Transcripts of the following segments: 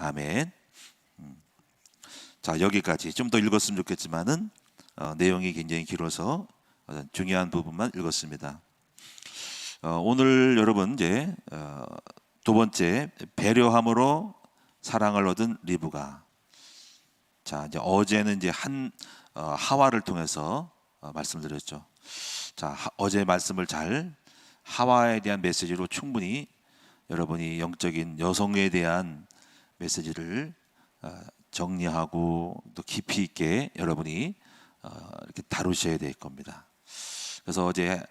아멘. 자, 여기까지 좀 더 읽었으면 좋겠지만은 내용이 굉장히 길어서 중요한 부분만 읽었습니다. 오늘 여러분 이제 두 번째, 배려함으로 사랑을 얻은 리브가. 자, 이제 어제는 이제 하와를 통해서 말씀드렸죠. 자, 어제 말씀을 잘 하와에 대한 메시지로 충분히 여러분이 영적인 여성에 대한 메시지를 정리하고 또 깊이 있게 여러분이 이렇게 다루셔야 될 겁니다. 그래서 어제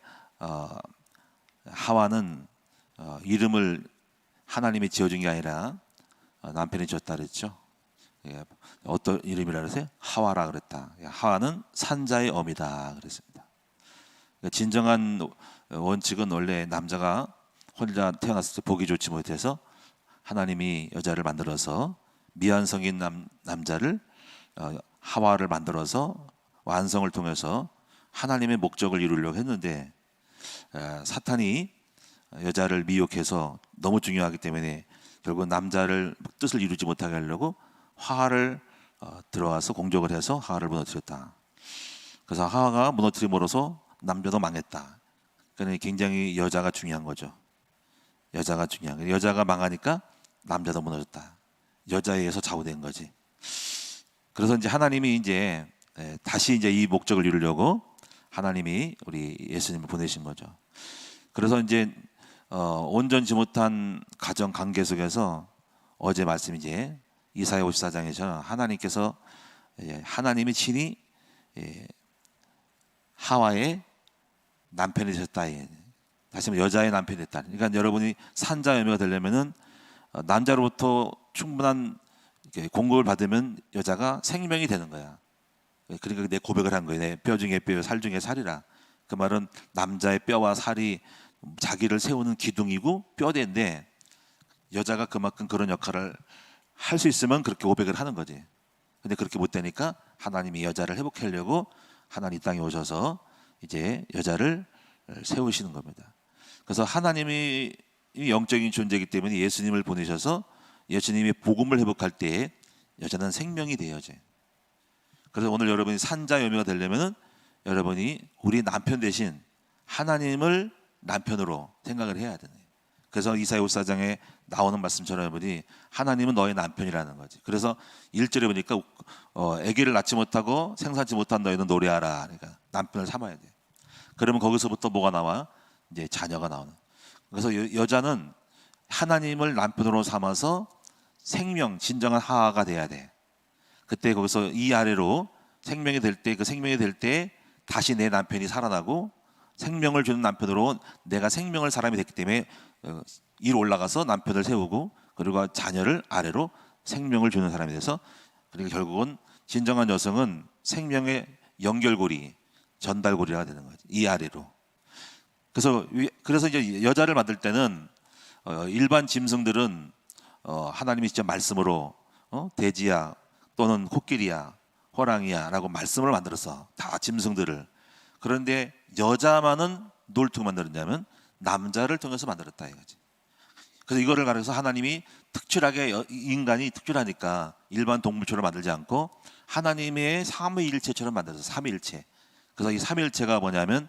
하와는 이름을 하나님이 지어준 게 아니라 남편이 지었다 그랬죠. 어떤 이름이라 그러세요? 하와라 그랬다. 하와는 산자의 어미다 그랬습니다. 진정한 원칙은 원래 남자가 혼자 태어났을 때 보기 좋지 못해서 하나님이 여자를 만들어서 미완성인 남자를 하와를 만들어서 완성을 통해서 하나님의 목적을 이루려고 했는데 사탄이 여자를 미혹해서 너무 중요하기 때문에 결국 남자를 뜻을 이루지 못하게 하려고 하와를 들어와서 공격을 해서 하와를 무너뜨렸다. 그래서 하와가 무너뜨림으로써 남자도 망했다. 그러니 굉장히 여자가 중요한 거죠. 여자가 중요한 거예요. 여자가 망하니까 남자도 무너졌다. 여자에 의해서 좌우된 거지. 그래서 이제 하나님이 이제 다시 이제 이 목적을 이루려고 하나님이 우리 예수님을 보내신 거죠. 그래서 이제 온전치 못한 가정 관계 속에서 어제 말씀 이제 이사야 54장에서 하나님께서 하나님이 친히 하와의 남편이 되셨다. 다시 말해 여자의 남편이 됐다. 그러니까 여러분이 산자 여매가 되려면은 남자로부터 충분한 공급을 받으면 여자가 생명이 되는 거야. 그러니까 내 고백을 한 거예요. 내 뼈 중에 뼈, 살 중에 살이라. 그 말은 남자의 뼈와 살이 자기를 세우는 기둥이고 뼈대인데 여자가 그만큼 그런 역할을 할 수 있으면 그렇게 고백을 하는 거지. 근데 그렇게 못 되니까 하나님이 여자를 회복하려고 하나님 이 땅에 오셔서 이제 여자를 세우시는 겁니다. 그래서 하나님이 영적인 존재이기 때문에 예수님을 보내셔서 예수님이 복음을 회복할 때에 여자는 생명이 되어져. 그래서 오늘 여러분이 산자 여매가 되려면은 여러분이 우리 남편 대신 하나님을 남편으로 생각을 해야 되네. 그래서 이사야 54장에 나오는 말씀처럼 여러분이 하나님은 너의 남편이라는 거지. 그래서 1절에 보니까 아기를 낳지 못하고 생산치 못한 너희는 노래하라. 그러니까 남편을 삼아야 돼. 그러면 거기서부터 뭐가 나와? 이제 자녀가 나오는. 그래서 여자는 하나님을 남편으로 삼아서 생명, 진정한 하와가 돼야 돼. 그때 거기서 이 아래로 생명이 될 때, 그 생명이 될 때 다시 내 남편이 살아나고 생명을 주는 남편으로 내가 생명을 사람이 됐기 때문에 위로 올라가서 남편을 세우고 그리고 자녀를 아래로 생명을 주는 사람이 돼서 그러니까 결국은 진정한 여성은 생명의 연결고리, 전달고리가 되는 거지. 이 아래로. 그래서 이제 여자를 만들 때는 일반 짐승들은 하나님이 진짜 말씀으로 돼지야 또는 코끼리야 호랑이야라고 말씀을 만들었어. 다 짐승들을. 그런데 여자만은 뭘 통해 만들었냐면 남자를 통해서 만들었다 이거지. 그래서 이거를 가려서 하나님이 특출하게 인간이 특출하니까 일반 동물처럼 만들지 않고 하나님의 삼위일체처럼 만들어서 삼위일체. 그래서 이 삼위일체가 뭐냐면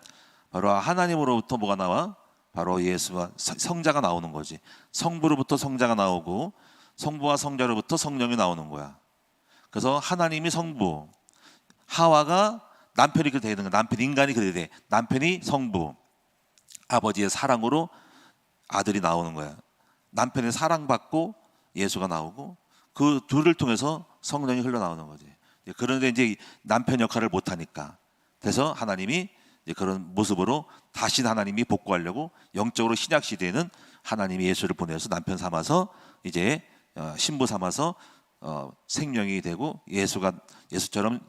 바로 하나님으로부터 뭐가 나와? 바로 예수와 성자가 나오는 거지. 성부로부터 성자가 나오고 성부와 성자로부터 성령이 나오는 거야. 그래서 하나님이 성부, 하와가 남편이 그렇게 되는 거야. 인간이 그렇게 돼. 남편이 성부, 아버지의 사랑으로 아들이 나오는 거야. 남편의 사랑받고 예수가 나오고 그 둘을 통해서 성령이 흘러나오는 거지. 그런데 이제 남편 역할을 못하니까 그래서 하나님이 이제 그런 모습으로 다시 하나님이 복구하려고 영적으로 신약 시대에는 하나님이 예수를 보내서 남편 삼아서 이제 신부 삼아서 생명이 되고 예수처럼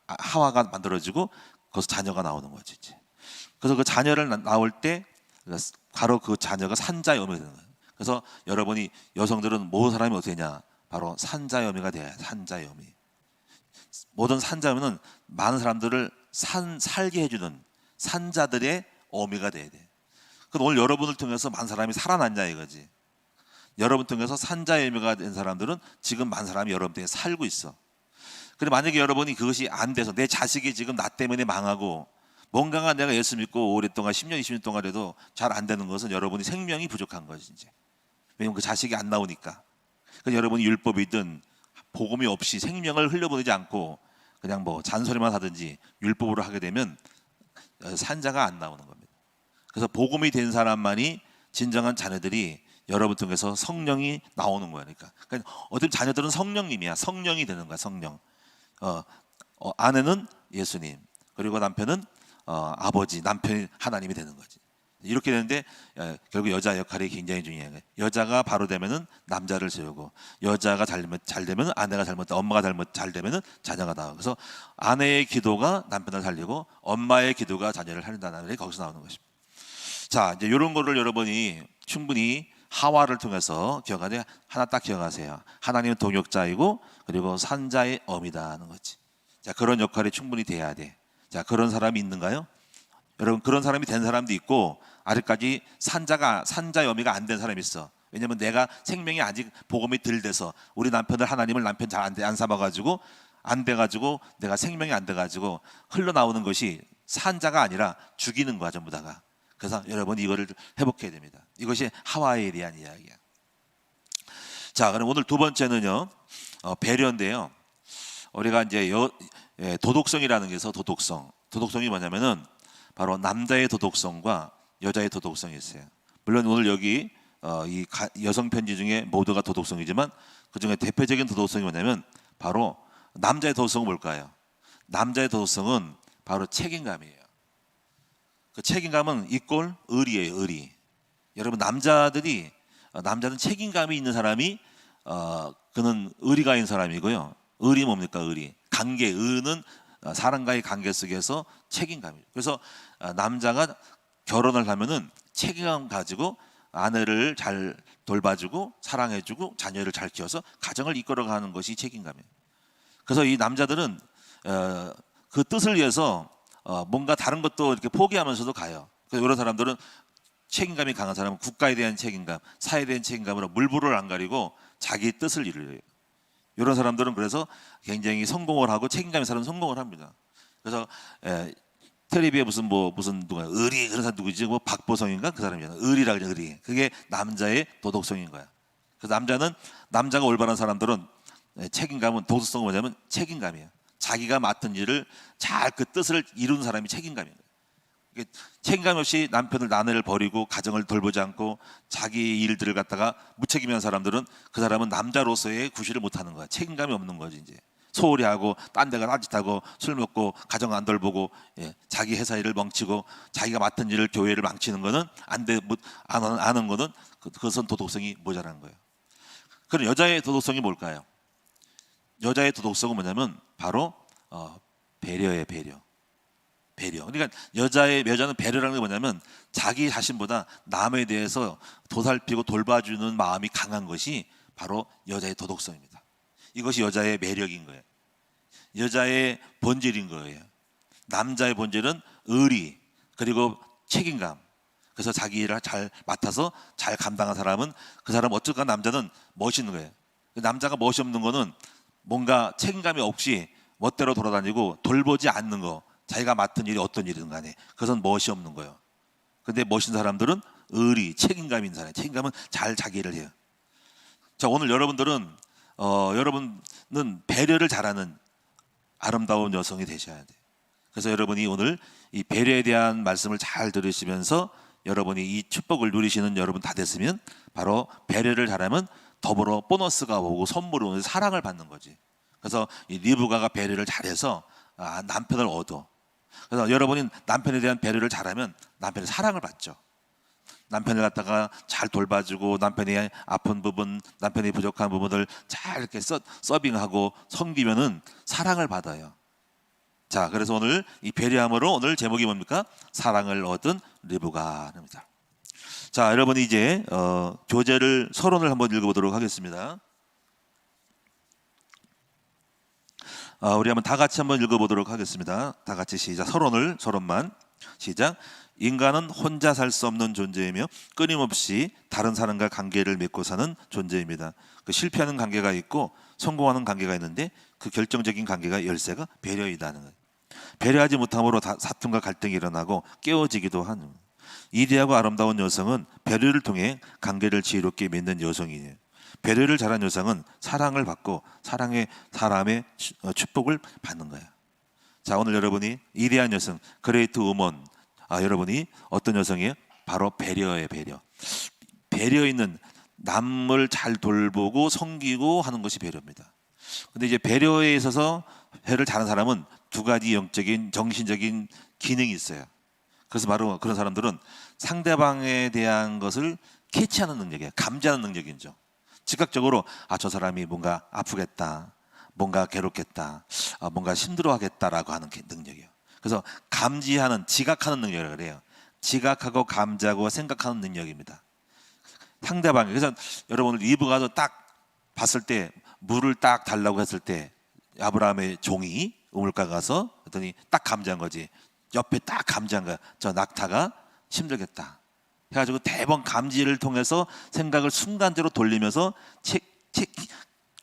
하와가 만들어지고 거기서 자녀가 나오는 거지. 그래서 그 자녀를 나올 때 바로 그 자녀가 산자여매가 되는 거예요. 그래서 여러분이 여성들은 모든 사람이 어떻게 되냐? 바로 산자여매가 돼야 해. 산자여매. 모든 산자여매는 많은 사람들을 살게 해주는 산자들의 어미가 돼야 돼. 그럼 오늘 여러분을 통해서 많은 사람이 살아났냐 이거지. 여러분 통해서 산자의 열매가 된 사람들은 지금 많은 사람이 여러분 통해 살고 있어. 근데 만약에 여러분이 그것이 안 돼서 내 자식이 지금 나 때문에 망하고 뭔가가 내가 예수 믿고 오랫동안 10년, 20년 동안 해도 잘 안 되는 것은 여러분이 생명이 부족한 거지 이제. 왜냐면 그 자식이 안 나오니까. 그러니까 여러분이 율법이든 복음이 없이 생명을 흘려보내지 않고 그냥 뭐 잔소리만 하든지 율법으로 하게 되면 산자가 안 나오는 겁니다. 그래서 복음이 된 사람만이 진정한 자녀들이 여러분 통해서 성령이 나오는 거야. 그러니까 어떤 자녀들은 성령님이야. 성령이 되는 거야. 성령. 아내는 예수님, 그리고 남편은 아버지, 남편이 하나님이 되는 거지. 이렇게 되는데 결국 여자 역할이 굉장히 중요해요. 여자가 바로 되면은 남자를 세우고, 여자가 잘 되면 아내가 엄마가 잘 되면은 자녀가 나오고, 그래서 아내의 기도가 남편을 살리고 엄마의 기도가 자녀를 살린다는 말이 거기서 나오는 것입니다. 자, 이제 이런 거를 여러분이 충분히 하와를 통해서 기억하되 하나 딱 기억하세요. 하나님은 동역자이고 그리고 산자의 어미다는 거지. 자, 그런 역할이 충분히 돼야 돼. 자, 그런 사람이 있는가요? 여러분, 그런 사람이 된 사람도 있고 아직까지 산자의 어미가 안 된 사람이 있어. 왜냐면 내가 생명이 아직 복음이 덜 돼서 우리 남편을 하나님을 남편 잘 안 삼아가지고 안 돼가지고 내가 생명이 안 돼가지고 흘러나오는 것이 산자가 아니라 죽이는 거야 전부 다가. 그래서 여러분이 이거를 회복해야 됩니다. 이것이 하와에 대한 이야기야. 자, 그럼 오늘 두 번째는요, 배려인데요. 우리가 이제 도덕성이라는 게 있어. 도덕성이 뭐냐면은 바로 남자의 도덕성과 여자의 도덕성이 있어요. 물론 오늘 여기 이 여성 편지 중에 모두가 도덕성이지만 그 중에 대표적인 도덕성이 뭐냐면 바로 남자의 도덕성은 뭘까요? 남자의 도덕성은 바로 책임감이에요. 그 책임감은 이꼴 의리예요. 의리. 여러분, 남자는 책임감이 있는 사람이 그는 의리가 있는 사람이고요. 의리 뭡니까? 의리. 의는 사람과의 관계 속에서 책임감이에요. 그래서 남자가 결혼을 하면은 책임감 가지고 아내를 잘 돌봐주고 사랑해주고 자녀를 잘 키워서 가정을 이끌어가는 것이 책임감이에요. 그래서 이 남자들은 그 뜻을 위해서 뭔가 다른 것도 이렇게 포기하면서도 가요. 그래서 이런 사람들은 책임감이 강한 사람은 국가에 대한 책임감, 사회에 대한 책임감으로 물불을 안 가리고 자기 뜻을 이루어요. 이런 사람들은 그래서 굉장히 성공을 하고 책임감 있는 사람은 성공을 합니다. 그래서 텔레비에 무슨 누가 의리 그런 사람 누구지? 뭐 박보성인가 그 사람이잖아. 의리라 그래. 의리. 그게 남자의 도덕성인 거야. 그래서 남자가 올바른 사람들은 책임감은 도덕성은 뭐냐면 책임감이에요. 자기가 맡은 일을 잘 그 뜻을 이루는 사람이 책임감이에요. 책임감 없이 아내를 버리고 가정을 돌보지 않고 자기 일들을 갖다가 무책임한 사람들은 그 사람은 남자로서의 구실을 못하는 거야. 책임감이 없는 거지. 이제 소홀히 하고 딴 데가 딴짓하고 술 먹고 가정 안 돌보고 자기 회사 일을 멍치고 자기가 맡은 일을 교회를 망치는 거는 안 하는 거는 그것은 도덕성이 모자란 거예요. 그럼 여자의 도덕성이 뭘까요? 여자의 도덕성은 뭐냐면 바로 배려예요. 배려. 그러니까 여자는 배려라는 게 뭐냐면 자기 자신보다 남에 대해서 도살피고 돌봐주는 마음이 강한 것이 바로 여자의 도덕성입니다. 이것이 여자의 매력인 거예요. 여자의 본질인 거예요. 남자의 본질은 의리 그리고 책임감. 그래서 자기 일을 잘 맡아서 잘 감당한 사람은 그 사람 어쨌건 남자는 멋있는 거예요. 남자가 멋이 없는 거는 뭔가 책임감이 없이 멋대로 돌아다니고 돌보지 않는 거. 자기가 맡은 일이 어떤 일이든 간에 그것은 멋이 없는 거예요. 근데 멋있는 사람들은 의리, 책임감이 있는 사람이에요. 책임감은 잘 자기 일을 해요. 자, 오늘 여러분은 배려를 잘하는 아름다운 여성이 되셔야 돼요. 그래서 여러분이 오늘 이 배려에 대한 말씀을 잘 들으시면서 여러분이 이 축복을 누리시는 여러분 다 됐으면 바로 배려를 잘하면 더불어 보너스가 오고 선물을 오는 사랑을 받는 거지. 그래서 이 리브가가 배려를 잘해서 남편을 얻어. 그래서 여러분이 남편에 대한 배려를 잘하면 남편의 사랑을 받죠. 남편을 갖다가 잘 돌봐주고 남편의 아픈 부분, 남편의 부족한 부분을 잘 이렇게 서빙하고 섬기면은 사랑을 받아요. 자, 그래서 오늘 이 배려함으로 오늘 제목이 뭡니까? 사랑을 얻은 리브가입니다. 자, 여러분이 이제 교재를 서론을 한번 읽어보도록 하겠습니다. 우리 한번 다 같이 한번 읽어보도록 하겠습니다. 다 같이 시작. 서론만 시작. 인간은 혼자 살 수 없는 존재이며 끊임없이 다른 사람과 관계를 맺고 사는 존재입니다. 그 실패하는 관계가 있고 성공하는 관계가 있는데 그 결정적인 관계가 열쇠가 배려이다는 거예요. 배려하지 못함으로 사투과 갈등이 일어나고 깨어지기도 하는 거예요. 이대하고 아름다운 여성은 배려를 통해 관계를 지혜롭게 맺는 여성이에요. 배려를 잘한 여성은 사랑을 받고 사랑의 사람의 축복을 받는 거예요. 자, 오늘 여러분이 이대한 여성, 그레이트 우먼, 여러분이 어떤 여성이에요? 바로 배려예요. 배려 있는, 남을 잘 돌보고 섬기고 하는 것이 배려입니다. 근데 이제 배려에 있어서 배려를 잘하는 사람은 두 가지 영적인 정신적인 기능이 있어요. 그래서 바로 그런 사람들은 상대방에 대한 것을 캐치하는 능력이에요. 감지하는 능력이죠. 즉각적으로 저 사람이 뭔가 아프겠다, 뭔가 괴롭겠다, 뭔가 힘들어하겠다라고 하는 능력이에요. 그래서 감지하는, 지각하는 능력이라고 그래요. 지각하고 감지하고 생각하는 능력입니다. 상대방이, 그래서 여러분 리브 가서 딱 봤을 때 물을 딱 달라고 했을 때 아브라함의 종이 우물가 가서 그랬더니 딱 감지한 거지. 옆에 딱 감지한 거야. 저 낙타가 힘들겠다 해가지고 대번 감지를 통해서 생각을 순간적으로 돌리면서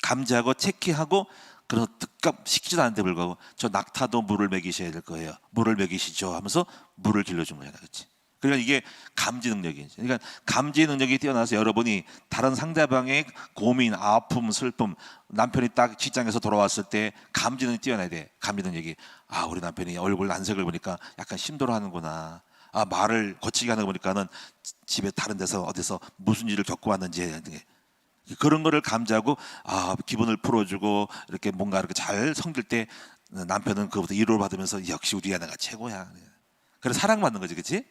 감지하고 체크하고, 그래서 특급 시키지도 않는데 불구하고 저 낙타도 물을 먹이셔야 될 거예요. 물을 먹이시죠 하면서 물을 길러준 거잖아. 그렇지? 그러니까 이게 감지 능력이죠. 그러니까 감지 능력이 뛰어나서 여러분이 다른 상대방의 고민, 아픔, 슬픔, 남편이 딱 직장에서 돌아왔을 때 감지 능력이 뛰어나야 돼. 감지 능력이, 우리 남편이 얼굴 안색을 보니까 약간 힘들어하는구나. 말을 거치게 하는 거 보니까는 집에 다른 데서 어디서 무슨 일을 겪고 왔는지, 그런 거를 감지하고 기분을 풀어주고 이렇게 뭔가 이렇게 잘 섬길 때 남편은 그것부터 위로를 받으면서 역시 우리 아내가 최고야. 그래서 사랑받는 거지, 그렇지?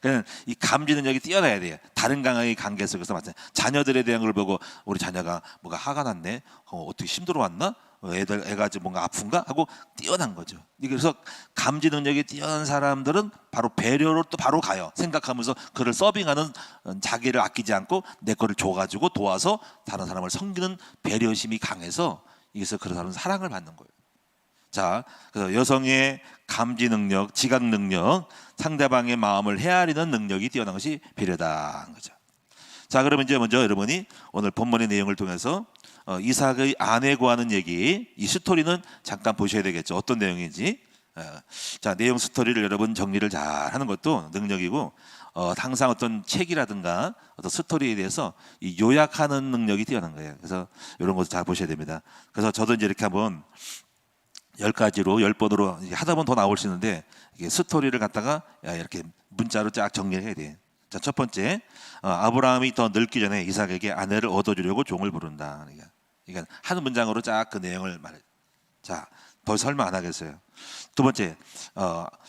그냥 이 감지 능력이 뛰어나야 돼요. 다른 강의 관계 속에서 마찬가지. 자녀들에 대한 걸 보고 우리 자녀가 뭐가 화가 났네, 어떻게 힘들어 왔나, 애가 지금 뭔가 아픈가 하고 뛰어난 거죠. 그래서 감지 능력이 뛰어난 사람들은 바로 배려로 또 바로 가요. 생각하면서 그를 서빙하는, 자기를 아끼지 않고 내 거를 줘가지고 도와서 다른 사람을 섬기는 배려심이 강해서, 이래서 그런 사람은 사랑을 받는 거예요. 자, 그래서 여성의 감지 능력, 지각 능력, 상대방의 마음을 헤아리는 능력이 뛰어난 것이 배려다 한 거죠. 자, 그러면 이제 먼저 여러분이 오늘 본문의 내용을 통해서 이삭의 아내 구하는 얘기, 이 스토리는 잠깐 보셔야 되겠죠. 어떤 내용인지. 자, 내용 스토리를 여러분 정리를 잘 하는 것도 능력이고, 항상 어떤 책이라든가 어떤 스토리에 대해서 이 요약하는 능력이 뛰어난 거예요. 그래서 이런 것도 잘 보셔야 됩니다. 그래서 저도 이제 이렇게 한번 10가지로 10번으로 하다 보면 더 나올 수 있는데, 이게 스토리를 갖다가 이렇게 문자로 쫙 정리를 해야 돼. 자, 첫 번째, 아브라함이 더 늙기 전에 이삭에게 아내를 얻어주려고 종을 부른다. 그러니까 한 문장으로 쫙 그 내용을 말해. 자, 더 설명 안 하겠어요. 두 번째,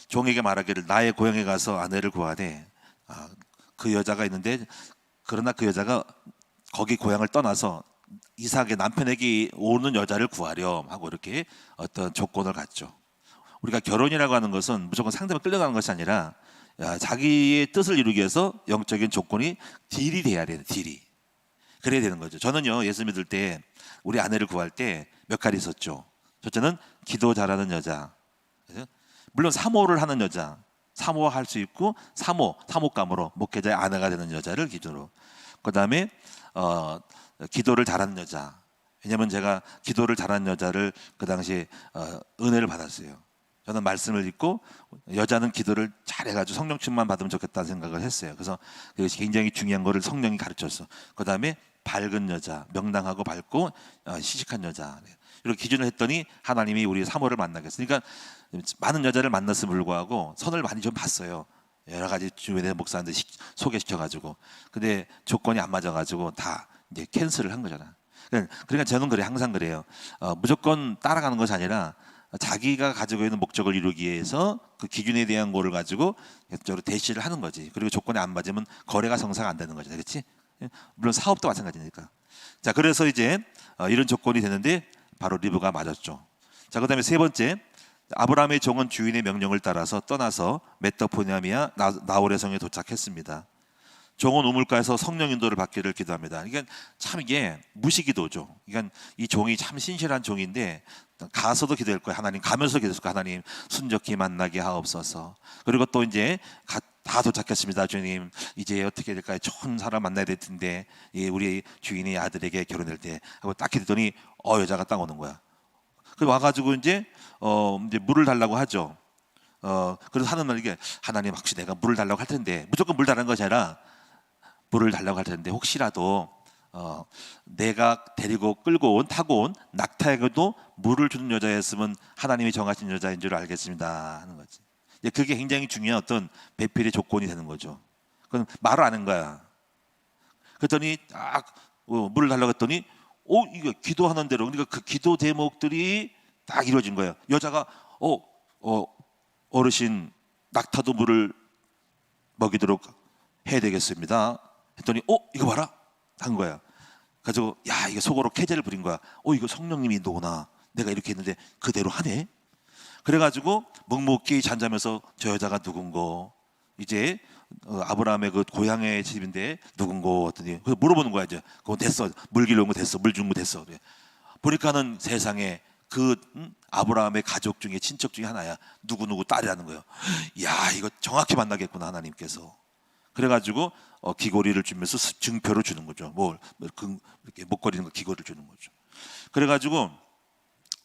종에게 말하기를 나의 고향에 가서 아내를 구하되, 그 여자가 있는데, 그러나 그 여자가 거기 고향을 떠나서 이삭의 남편에게 오는 여자를 구하렴 하고 이렇게 어떤 조건을 갖죠. 우리가 결혼이라고 하는 것은 무조건 상대방 끌려가는 것이 아니라 자기의 뜻을 이루기 위해서 영적인 조건이 딜이 돼야 돼요. 딜이. 그래야 되는 거죠. 저는요, 예수 믿을 때 우리 아내를 구할 때 몇 가지 있었죠. 첫째는 기도 잘하는 여자, 물론 사모를 하는 여자, 사모할 수 있고 사모감으로 목회자의 아내가 되는 여자를 기준으로. 그 다음에 기도를 잘하는 여자. 왜냐하면 제가 기도를 잘하는 여자를 그 당시에 은혜를 받았어요. 저는 말씀을 읽고 여자는 기도를 잘해가지고 성령 충만 받으면 좋겠다는 생각을 했어요. 그래서 그것이 굉장히 중요한 거를 성령이 가르쳤어. 그 다음에 밝은 여자, 명랑하고 밝고 시식한 여자, 이렇게 기준을 했더니 하나님이 우리 사모를 만나게 했어요. 그러니까 많은 여자를 만났음에 불구하고 선을 많이 좀 봤어요. 여러 가지 주변의 목사님들 소개시켜가지고. 근데 조건이 안 맞아가지고 다 이제 캔슬을 한 거잖아. 그러니까 저는 그래, 항상 그래요. 무조건 따라가는 것이 아니라 자기가 가지고 있는 목적을 이루기 위해서 그 기준에 대한 거를 가지고 대시를 하는 거지. 그리고 조건이 안 맞으면 거래가 성사가 안 되는 거죠, 그렇지? 물론 사업도 마찬가지니까. 자, 그래서 이제 이런 조건이 되는데 바로 리브가 맞았죠. 자, 그다음에 세 번째, 아브라함의 종은 주인의 명령을 따라서 떠나서 메소포타미아 나홀의 성에 도착했습니다. 종은 우물가에서 성령 인도를 받기를 기도합니다. 그러니까 참 이게 무시기도죠. 그러니까 이 종이 참 신실한 종인데 가서도 기도할 거예요. 하나님, 가면서 기도할 거예요. 하나님, 순적히 만나게 하옵소서. 그리고 또 이제 다 도착했습니다, 주님. 이제 어떻게 될까요? 좋은 사람 만나야 될 텐데, 우리 주인이 아들에게 결혼할 때 하고 딱 했더니 여자가 딱 오는 거야. 그래서 와가지고 이제 물을 달라고 하죠. 그래서 하는 말 이게, 하나님 혹시 내가 물을 달라고 할 텐데, 무조건 물 달라는 것이 아니라 물을 달라고 할 텐데 혹시라도 내가 데리고 끌고 온 타고 온 낙타에게도 물을 주는 여자였으면 하나님이 정하신 여자인 줄 알겠습니다 하는 거지. 그게 굉장히 중요한 어떤 배필의 조건이 되는 거죠. 그건 말을 안 한 거야. 그랬더니 딱 물을 달라고 했더니 이거 기도하는 대로, 그러니까 그 기도 대목들이 딱 이루어진 거예요. 여자가 어르신 낙타도 물을 먹이도록 해야 되겠습니다 했더니 이거 봐라 한 거야. 그래서 이게 속으로 캐제를 부린 거야. 이거 성령님이 인도구나. 내가 이렇게 했는데 그대로 하네. 그래가지고 묵묵히 잠자면서 저 여자가 누군고, 이제 아브라함의 그 고향의 집인데 누군고 했더니 그래서 물어보는 거야. 이제 그거 됐어, 물 길러온 거 됐어, 물 준 거 됐어. 그래. 보니까는 세상에 그 아브라함의 가족 중에 친척 중에 하나야. 누구누구 딸이라는 거예요. 이거 정확히 만나겠구나 하나님께서. 그래가지고 귀걸이를 주면서 증표를 주는 거죠. 이렇게 목걸이 있는 거 귀걸이를 주는 거죠. 그래가지고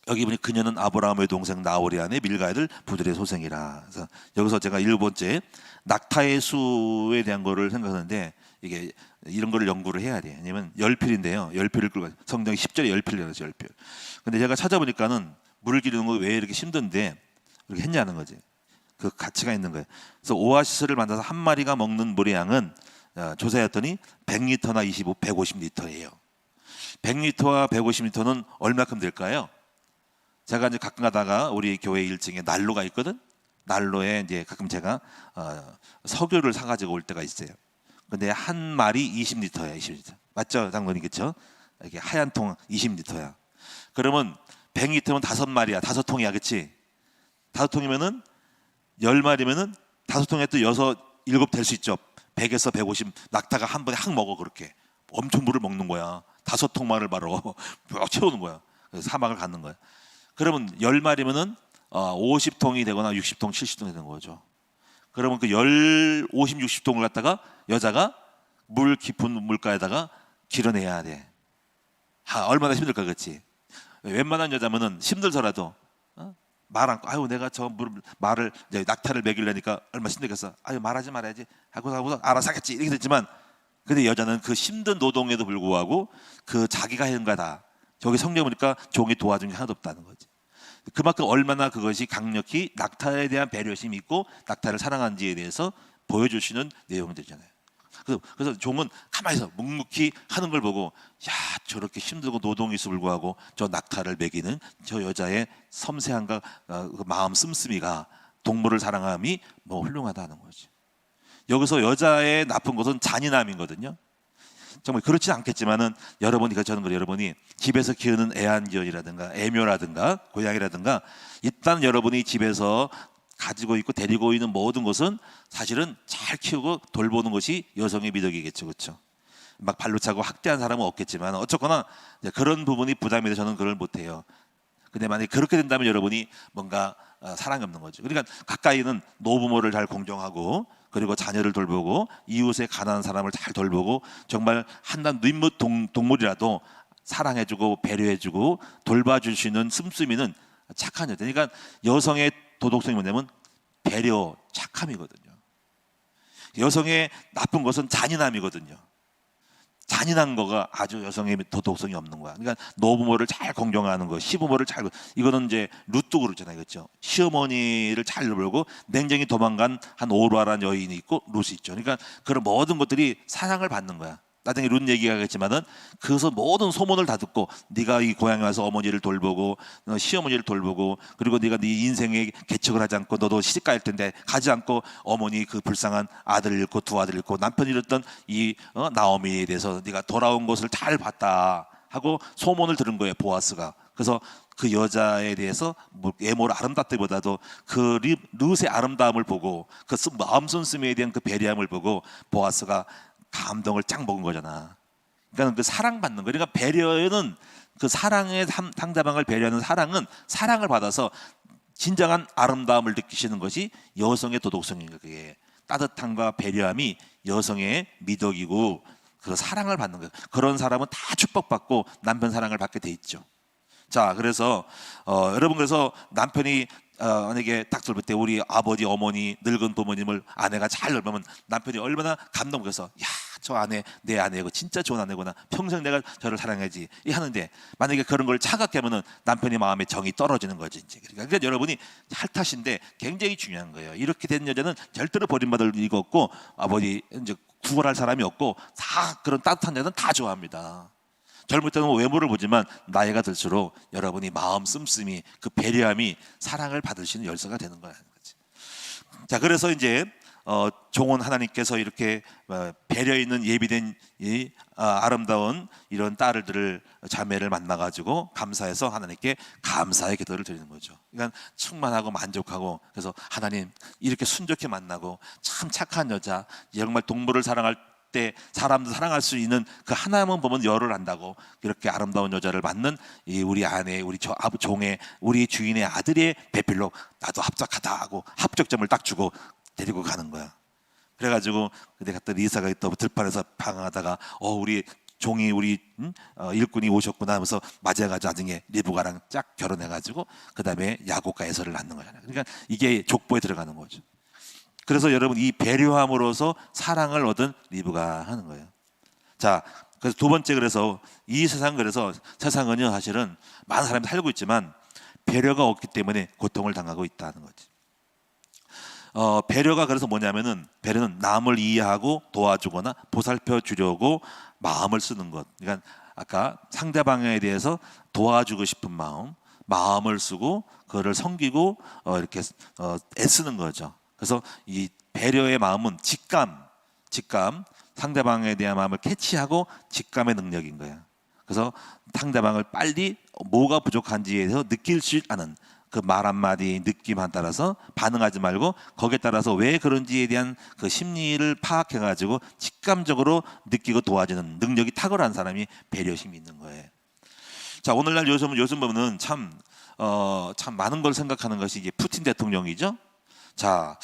여기 보니 그녀는 아브라함의 동생 나홀의 아내 밀가의 부들의 소생이라. 그래서 여기서 제가 1번째 낙타의 수에 대한 거를 생각하는데, 이게 이런 거를 연구를 해야 돼요. 왜냐면 열필인데요. 열필을 끌고 성경 10절에 열필이라고 해서 열필. 근데 제가 찾아보니까는 물을 기르는 거 왜 이렇게 힘든데 이렇게 했냐는 거지. 그 가치가 있는 거예요. 그래서 오아시스를 만나서 한 마리가 먹는 물의 양은 조사했더니 100리터나 25, 150리터예요. 100리터와 150리터는 얼마큼 될까요? 제가 이제 가끔 가다가 우리 교회 1층에 난로가 있거든. 난로에 이제 가끔 제가 석유를 사가지고 올 때가 있어요. 근데 한 마리 20리터야, 20리터. 맞죠, 장로님, 그렇죠? 이게 하얀 통 20리터야. 그러면 100리터면 5마리야, 5통이야, 그렇지? 5통이면은 10마리면은 5통에 또 6, 7 될 수 있죠. 100에서 150 낙타가 한 번에 확 먹어. 그렇게 엄청 물을 먹는 거야. 5통만을 바로 쭉 채우는 거야. 그래서 사막을 갖는 거야. 그러면 10마리면은 50통이 되거나 60통, 70통 되는 거죠. 그러면 그 50, 60통을 갖다가 여자가 물 깊은 물가에다가 길어내야 돼. 얼마나 힘들까, 그렇지? 웬만한 여자면은 힘들더라도 말 않고, 내가 말을 이제 낙타를 먹이려니까 얼마나 힘들겠어. 말하지 말아야지 하고 알아서 하겠지 이렇게 됐지만, 근데 여자는 그 힘든 노동에도 불구하고 그 자기가 하는 거다. 저기 성경 보니까 종이 도와준 게 하나도 없다는 거지. 그만큼 얼마나 그것이 강력히 낙타에 대한 배려심이 있고 낙타를 사랑하는지에 대해서 보여주시는 내용들이잖아요. 그래서 종은 가만히 있어 묵묵히 하는 걸 보고, 저렇게 힘들고 노동이 있어 불구하고 저 낙타를 먹이는 저 여자의 섬세함과 그 마음 씀씀이가, 동물을 사랑함이 훌륭하다는 거지. 여기서 여자의 나쁜 것은 잔인함이거든요. 정말 그렇지 않겠지만은 여러분이 저는 그래요. 여러분이 집에서 키우는 애완견이라든가 애묘라든가 고양이라든가, 일단 여러분이 집에서 가지고 있고 데리고 있는 모든 것은 사실은 잘 키우고 돌보는 것이 여성의 미덕이겠죠, 그렇죠? 막 발로 차고 학대한 사람은 없겠지만 어쨌거나 그런 부분이 부담이 돼서 저는 그걸 못해요. 근데 만약에 그렇게 된다면 여러분이 뭔가 사랑이 없는 거죠. 그러니까 가까이는 노부모를 잘 공경하고, 그리고 자녀를 돌보고, 이웃의 가난한 사람을 잘 돌보고, 정말 한낱 눈물 동물이라도 사랑해주고 배려해주고 돌봐줄 수 있는 씀씀이는 착한 여자. 그러니까 여성의 도덕성이 뭐냐면 배려, 착함이거든요. 여성의 나쁜 것은 잔인함이거든요. 잔인한 거가 아주 여성의 도덕성이 없는 거야. 그러니까 노부모를 잘 공경하는 거, 시부모를 잘, 이거는 이제 룻도 그렇잖아요, 그렇죠? 시어머니를 잘 돌보고 냉정히 도망간 한 오르아라는 여인이 있고 룻이 있죠. 그러니까 그런 모든 것들이 사랑을 받는 거야. 나중에 룻 얘기가 하겠지만은 그래서 모든 소문을 다 듣고, 네가 이 고향에 와서 어머니를 돌보고 시어머니를 돌보고, 그리고 네가 네 인생에 개척을 하지 않고 너도 시집갈 텐데 가지 않고 어머니 그 불쌍한 아들을 잃고 두 아들을 잃고 남편을 잃었던 이 나오미에 대해서 네가 돌아온 것을 잘 봤다 하고 소문을 들은 거예요, 보아스가. 그래서 그 여자에 대해서 외모를 아름답다기보다도 그 룻의 아름다움을 보고, 그 마음 씀씀이에 대한 그 배려함을 보고 보아스가 감동을 쫙 먹은 거잖아. 그러니까 그 사랑받는 거. 그러니까 배려는, 그 사랑의 상대방을 배려하는 사랑은 사랑을 받아서 진정한 아름다움을 느끼시는 것이 여성의 도덕성인 거예요. 그게 따뜻함과 배려함이 여성의 미덕이고 그 사랑을 받는 거예요. 그런 사람은 다 축복받고 남편 사랑을 받게 돼 있죠. 자, 그래서 여러분, 그래서 남편이 만약에 딱 들을 때 우리 아버지, 어머니, 늙은 부모님을 아내가 잘 돌보면 남편이 얼마나 감동해서 야, 저 아내, 내 아내고 진짜 좋은 아내구나, 평생 내가 저를 사랑하지 이 하는데, 만약에 그런 걸 차갑게 하면은 남편이 마음에 정이 떨어지는 거지 이제. 그러니까 여러분이 할 탓인데 굉장히 중요한 거예요. 이렇게 된 여자는 절대로 버림받을 리가 없고, 아버지 이제 구걸할 사람이 없고, 다 그런 따뜻한 여자는 다 좋아합니다. 젊을 때는 외모를 보지만 나이가 들수록 여러분이 마음 씀씀이, 그 배려함이 사랑을 받을 수 있는 열쇠가 되는 거야. 자, 그래서 이제 종은 하나님께서 이렇게 배려 있는 예비된 이 아름다운 이런 딸들을, 자매를 만나가지고 감사해서 하나님께 감사의 기도를 드리는 거죠. 그러니까 충만하고 만족하고, 그래서 하나님 이렇게 순좋게 만나고 참 착한 여자, 정말 동물을 사랑할 때 사람도 사랑할 수 있는 그 하나만 보면 열을 한다고, 이렇게 아름다운 여자를 만난 이 우리 아내, 우리 종의, 우리 주인의 아들의 배필로 나도 합작하다 하고 합격점을 딱 주고 데리고 가는 거야. 그래가지고 그때 갔더니 이사가 또 들판에서 방황하다가 우리 종이, 우리 일꾼이 오셨구나 하면서 맞아가지고 나중에 리브가랑 쫙 결혼해가지고 그 다음에 야곱과 에서를 낳는 거잖아요. 그러니까 이게 족보에 들어가는 거죠. 그래서 여러분, 이 배려함으로써 사랑을 얻은 리브가 하는 거예요. 자, 그래서 두 번째, 그래서 이 세상, 그래서 세상은요 사실은 많은 사람이 살고 있지만 배려가 없기 때문에 고통을 당하고 있다는 거지. 배려가 그래서 뭐냐면은, 배려는 남을 이해하고 도와주거나 보살펴 주려고 마음을 쓰는 것. 그러니까 아까 상대방에 대해서 도와주고 싶은 마음을 쓰고 그거를 섬기고 이렇게 애쓰는 거죠. 그래서 이 배려의 마음은 직감, 상대방에 대한 마음을 캐치하고 직감의 능력인 거야. 그래서 상대방을 빨리 뭐가 부족한지에 대해서 느낄 수 있는 그 말 한마디, 느낌에 따라서 반응하지 말고 거기에 따라서 왜 그런지에 대한 그 심리를 파악해가지고 직감적으로 느끼고 도와주는 능력이 탁월한 사람이 배려심이 있는 거예요. 자, 오늘날 요즘 보면은 참 많은 걸 생각하는 것이 이제 푸틴 대통령이죠. 자,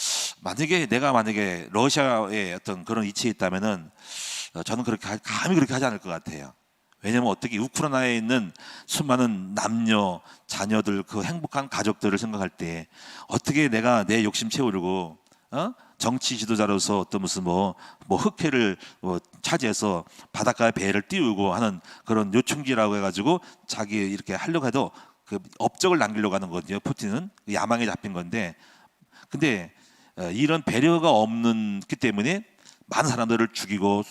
내가 만약에 러시아의 어떤 그런 위치에 있다면은 저는 감히 그렇게 하지 않을 것 같아요. 왜냐하면 어떻게 우크라이나에 있는 수많은 남녀, 자녀들, 그 행복한 가족들을 생각할 때 어떻게 내가 내 욕심 채우려고 정치 지도자로서 어떤 무슨 흑해를 차지해서 바닷가에 배를 띄우고 하는 그런 요충지라고 해가지고 자기 이렇게 하려고 해도 그 업적을 남기려고 하는 거거든요. 푸틴은 야망에 잡힌 건데, 근데 이런 배려가 없기 때문에 많은 사람들을 죽이고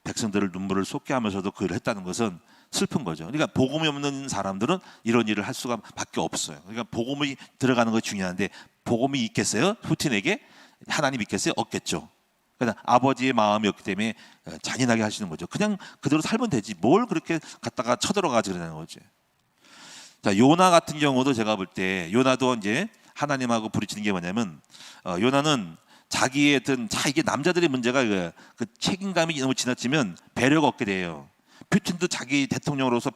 백성들을 눈물을 쏟게 하면서도 그걸 했다는 것은 슬픈 거죠. 그러니까 복음이 없는 사람들은 이런 일을 할 수가 밖에 없어요. 그러니까 복음이 들어가는 것이 중요한데, 복음이 있겠어요? 푸틴에게 하나님 있겠어요? 없겠죠. 그러니까 아버지의 마음이었기 때문에 잔인하게 하시는 거죠. 그냥 그대로 살면 되지 뭘 그렇게 갖다가 쳐들어가지 그러는 거죠. 자, 요나 같은 경우도 제가 볼 때, 요나도 이제 하나님하고 부딪히는 게 뭐냐면, 요나는 자기의 어떤, 이게 남자들의 문제가 그 책임감이 너무 지나치면 배려가 없게 돼요. 푸틴도 자기 대통령으로서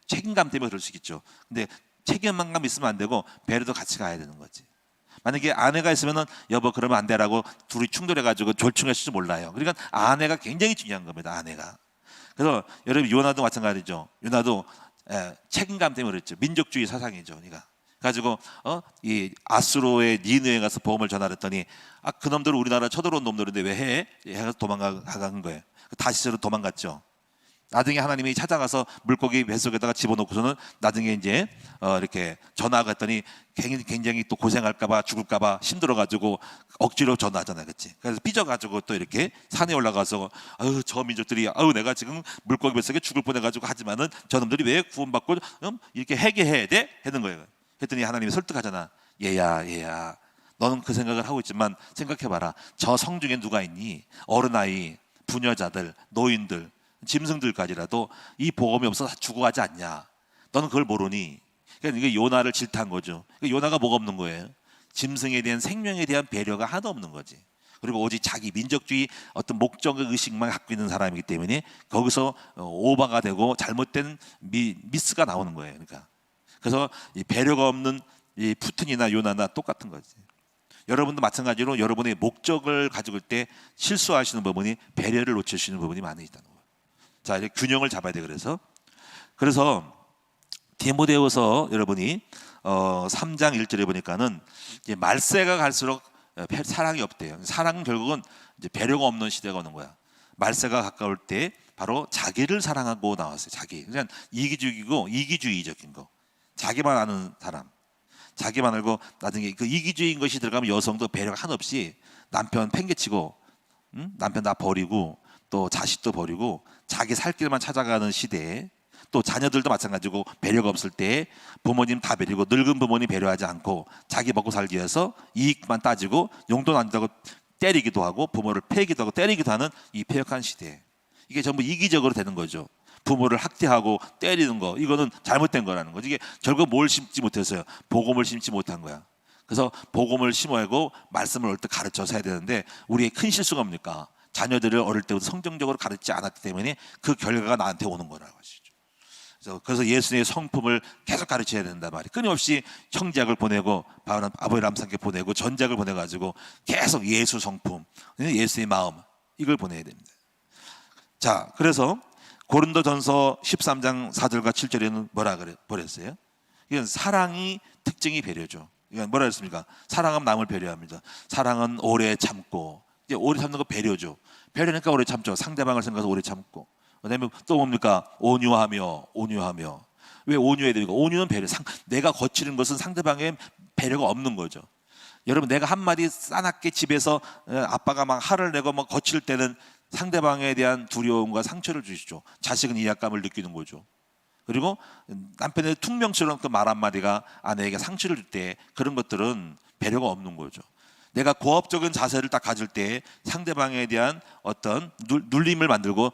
책임감 때문에 그럴 수 있겠죠. 근데 책임감 있으면 안 되고 배려도 같이 가야 되는 거지. 만약에 아내가 있으면은 여보 그러면 안 되라고 둘이 충돌해가지고 졸충했을지 몰라요. 그러니까 아내가 굉장히 중요한 겁니다. 아내가. 그래서 여러분, 요나도 마찬가지죠. 요나도 책임감 때문에 그랬죠. 민족주의 사상이죠. 그러니까 가지고 이 아수로의 니느에 가서 복음을 전하랬더니 그놈들 우리나라 쳐들어온 놈들인데 왜 해? 해서 도망간 거예요. 다시스로 도망갔죠. 나중에 하나님이 찾아가서 물고기 뱃속에다가 집어넣고서는 나중에 이제 이렇게 전화가 했더니 굉장히 또 고생할까봐 죽을까봐 힘들어가지고 억지로 전화하잖아요, 그렇지? 그래서 삐져가지고 또 이렇게 산에 올라가서 저 민족들이 내가 지금 물고기 뱃속에 죽을 뻔해가지고 하지만은 저놈들이 왜 구원받고 이렇게 회개해야 돼? 하는 거예요. 했더니 하나님이 설득하잖아. 얘야, 너는 그 생각을 하고 있지만 생각해봐라. 저 성 중에 누가 있니? 어른아이, 부녀자들, 노인들, 짐승들까지라도 이 복음이 없어서 죽어가지 않냐? 너는 그걸 모르니? 그러니까 이게 요나를 질타한 거죠. 그러니까 요나가 뭐가 없는 거예요? 짐승에 대한, 생명에 대한 배려가 하나도 없는 거지. 그리고 오직 자기 민족주의 어떤 목적의 의식만 갖고 있는 사람이기 때문에 거기서 오바가 되고 잘못된 미스가 나오는 거예요. 그러니까 그래서 이 배려가 없는 이 푸틴이나 요나나 똑같은 거지. 여러분도 마찬가지로 여러분의 목적을 가지고 있을 때 실수하시는 부분이 배려를 놓치시는 부분이 많이 있다는 거예요. 자, 이제 균형을 잡아야 돼. 그래서 디모데후서 여러분이 3장 1절에 보니까는 이제 말세가 갈수록 사랑이 없대요. 사랑은 결국은 이제 배려가 없는 시대가 오는 거야. 말세가 가까울 때 바로 자기를 사랑하고 나왔어요. 자기. 그냥 이기주의고 이기주의적인 거. 자기만 아는 사람. 자기만 알고 나중에 그 이기주의인 것이 들어가면 여성도 배려가 한없이 남편 팽개치고, 남편 다 버리고 또 자식도 버리고 자기 살 길만 찾아가는 시대에, 또 자녀들도 마찬가지고 배려가 없을 때 부모님 다 버리고 늙은 부모님 배려하지 않고 자기 먹고 살기 위해서 이익만 따지고 용돈 안 준다고 때리기도 하고 부모를 패기도 하고 때리기도 하는 이 폐역한 시대. 이게 전부 이기적으로 되는 거죠. 부모를 학대하고 때리는 거, 이거는 잘못된 거라는 거죠. 이게 결국 뭘 심지 못했어요. 복음을 심지 못한 거야. 그래서 복음을 심어야고 말씀을 어릴 때 가르쳐서 해야 되는데 우리의 큰 실수가 뭡니까? 자녀들을 어릴 때부터 성경적으로 가르치지 않았기 때문에 그 결과가 나한테 오는 거라고 하시죠. 그래서 예수님의 성품을 계속 가르쳐야 된단 말이에요. 끊임없이 형제학을 보내고 아브라함상께 보내고 전작을 보내가지고 계속 예수 성품, 예수의 마음, 이걸 보내야 됩니다. 자, 그래서 고린도전서 13장 4절과 7절에는 뭐라 그랬어요? 이건 사랑이 특징이 배려죠. 이건 뭐라 했습니까? 사랑하면 남을 배려합니다. 사랑은 오래 참고, 이제 오래 참는 거 배려죠. 배려니까 오래 참죠. 상대방을 생각해서 오래 참고. 그다음에 또 뭡니까? 온유하며. 왜 온유해야 됩니까? 온유는 배려. 내가 거치는 것은 상대방의 배려가 없는 거죠. 여러분, 내가 한마디 싸납게 집에서 아빠가 막 화를 내고 막 거칠 때는 상대방에 대한 두려움과 상처를 주시죠. 자식은 이해감을 느끼는 거죠. 그리고 남편의 퉁명스러운 그 말 한마디가 아내에게 상처를 줄 때 그런 것들은 배려가 없는 거죠. 내가 고압적인 자세를 딱 가질 때 상대방에 대한 어떤 눌림을 만들고